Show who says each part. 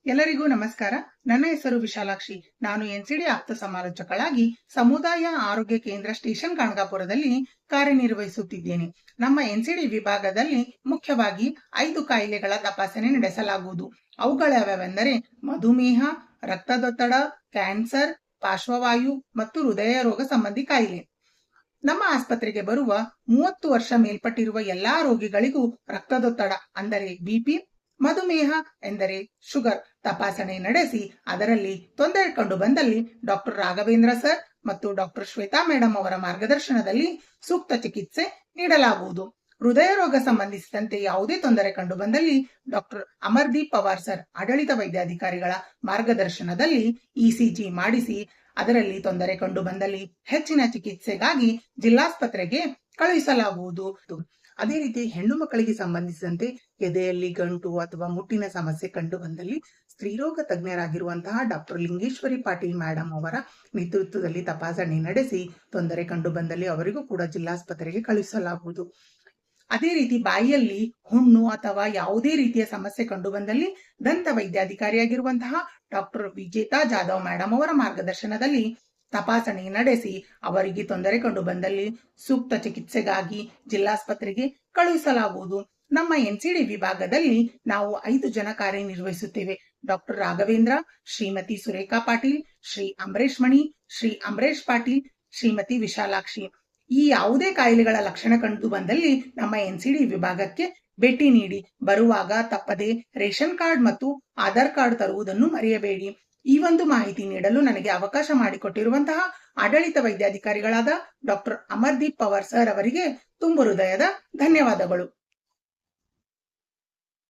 Speaker 1: ಎಲ್ಲರಿಗೂ ನಮಸ್ಕಾರ. ನನ್ನ ಹೆಸರು ವಿಶಾಲಾಕ್ಷಿ. ನಾನು ಎನ್ಸಿಡಿ ಆಪ್ತ ಸಮಾಲೋಚಕಳಾಗಿ ಸಮುದಾಯ ಆರೋಗ್ಯ ಕೇಂದ್ರ ಸ್ಟೇಷನ್ ಕನಕಪುರದಲ್ಲಿ ಕಾರ್ಯನಿರ್ವಹಿಸುತ್ತಿದ್ದೇನೆ. ನಮ್ಮ ಎನ್ಸಿಡಿ ವಿಭಾಗದಲ್ಲಿ ಮುಖ್ಯವಾಗಿ 5 ಕಾಯಿಲೆಗಳ ತಪಾಸಣೆ ನಡೆಸಲಾಗುವುದು. ಅವುಗಳ್ಯಾವೆಂದರೆ ಮಧುಮೇಹ, ರಕ್ತದೊತ್ತಡ, ಕ್ಯಾನ್ಸರ್, ಪಾರ್ಶ್ವವಾಯು ಮತ್ತು ಹೃದಯ ರೋಗ ಸಂಬಂಧಿ ಕಾಯಿಲೆ. ನಮ್ಮ ಆಸ್ಪತ್ರೆಗೆ ಬರುವ 30 ವರ್ಷ ಮೇಲ್ಪಟ್ಟಿರುವ ಎಲ್ಲಾ ರೋಗಿಗಳಿಗೂ ರಕ್ತದೊತ್ತಡ ಅಂದರೆ ಬಿಪಿ, ಮಧುಮೇಹ ಎಂದರೆ ಶುಗರ್ ತಪಾಸಣೆ ನಡೆಸಿ ಅದರಲ್ಲಿ ತೊಂದರೆ ಕಂಡು ಬಂದಲ್ಲಿ ಡಾಕ್ಟರ್ ರಾಘವೇಂದ್ರ ಸರ್ ಮತ್ತು ಡಾಕ್ಟರ್ ಶ್ವೇತಾ ಮೇಡಮ್ ಅವರ ಮಾರ್ಗದರ್ಶನದಲ್ಲಿ ಸೂಕ್ತ ಚಿಕಿತ್ಸೆ ನೀಡಲಾಗುವುದು. ಹೃದಯ ರೋಗ ಸಂಬಂಧಿಸಿದಂತೆ ಯಾವುದೇ ತೊಂದರೆ ಕಂಡು ಬಂದಲ್ಲಿ ಡಾಕ್ಟರ್ ಅಮರ್ದೀಪ್ ಪವಾರ್ ಸರ್ ಆಡಳಿತ ವೈದ್ಯಾಧಿಕಾರಿಗಳ ಮಾರ್ಗದರ್ಶನದಲ್ಲಿ ಇಸಿಜಿ ಮಾಡಿಸಿ ಅದರಲ್ಲಿ ತೊಂದರೆ ಕಂಡು ಬಂದಲ್ಲಿ ಹೆಚ್ಚಿನ ಚಿಕಿತ್ಸೆಗಾಗಿ ಜಿಲ್ಲಾಸ್ಪತ್ರೆಗೆ ಕಳುಹಿಸಲಾಗುವುದು. ಅದೇ ರೀತಿ ಹೆಣ್ಣು ಮಕ್ಕಳಿಗೆ ಸಂಬಂಧಿಸಿದಂತೆ ಎದೆಯಲ್ಲಿ ಗಂಟು ಅಥವಾ ಮುಟ್ಟಿನ ಸಮಸ್ಯೆ ಕಂಡು ಬಂದಲ್ಲಿ ಸ್ತ್ರೀರೋಗ ತಜ್ಞರಾಗಿರುವಂತಹ ಡಾಕ್ಟರ್ ಲಿಂಗೇಶ್ವರಿ ಪಾಟೀಲ್ ಮೇಡಮ್ ಅವರ ನೇತೃತ್ವದಲ್ಲಿ ತಪಾಸಣೆ ನಡೆಸಿ ತೊಂದರೆ ಕಂಡು ಬಂದಲ್ಲಿ ಅವರಿಗೂ ಕೂಡ ಜಿಲ್ಲಾಸ್ಪತ್ರೆಗೆ ಕಳುಹಿಸಲಾಗುವುದು. ಅದೇ ರೀತಿ ಬಾಯಿಯಲ್ಲಿ ಹುಣ್ಣು ಅಥವಾ ಯಾವುದೇ ರೀತಿಯ ಸಮಸ್ಯೆ ಕಂಡು ಬಂದಲ್ಲಿ ದಂತ ವೈದ್ಯಾಧಿಕಾರಿಯಾಗಿರುವಂತಹ ಡಾಕ್ಟರ್ ವಿಜೇತಾ ಜಾಧವ್ ಮೇಡಮ್ ಅವರ ಮಾರ್ಗದರ್ಶನದಲ್ಲಿ ತಪಾಸಣೆ ನಡೆಸಿ ಅವರಿಗೆ ತೊಂದರೆ ಕಂಡು ಬಂದಲ್ಲಿ ಸೂಕ್ತ ಚಿಕಿತ್ಸೆಗಾಗಿ ಜಿಲ್ಲಾಸ್ಪತ್ರೆಗೆ ಕಳುಹಿಸಲಾಗುವುದು. ನಮ್ಮ ಎನ್ಸಿಡಿ ವಿಭಾಗದಲ್ಲಿ ನಾವು 5 ಜನ ಕಾರ್ಯನಿರ್ವಹಿಸುತ್ತೇವೆ. ಡಾಕ್ಟರ್ ರಾಘವೇಂದ್ರ, ಶ್ರೀಮತಿ ಸುರೇಖಾ ಪಾಟೀಲ್, ಶ್ರೀ ಅಂಬರೀಶ್ ಮಣಿ, ಶ್ರೀ ಅಂಬರೀಶ್ ಪಾಟೀಲ್, ಶ್ರೀಮತಿ ವಿಶಾಲಾಕ್ಷಿ. ಈ ಯಾವುದೇ ಕಾಯಿಲೆಗಳ ಲಕ್ಷಣ ಕಂಡು ಬಂದಲ್ಲಿ ನಮ್ಮ ಎನ್ಸಿಡಿ ವಿಭಾಗಕ್ಕೆ ಭೇಟಿ ನೀಡಿ. ಬರುವಾಗ ತಪ್ಪದೆ ರೇಷನ್ ಕಾರ್ಡ್ ಮತ್ತು ಆಧಾರ್ ಕಾರ್ಡ್ ತರುವುದನ್ನು ಮರೆಯಬೇಡಿ. ಈ ಒಂದು ಮಾಹಿತಿ ನೀಡಲು ನನಗೆ ಅವಕಾಶ ಮಾಡಿಕೊಟ್ಟಿರುವಂತಹ ಆಡಳಿತ ವೈದ್ಯಾಧಿಕಾರಿಗಳಾದ ಡಾಕ್ಟರ್ ಅಮರ್ದೀಪ್ ಪವಾರ್ ಸರ್ ಅವರಿಗೆ ತುಂಬು ಹೃದಯದ ಧನ್ಯವಾದಗಳು.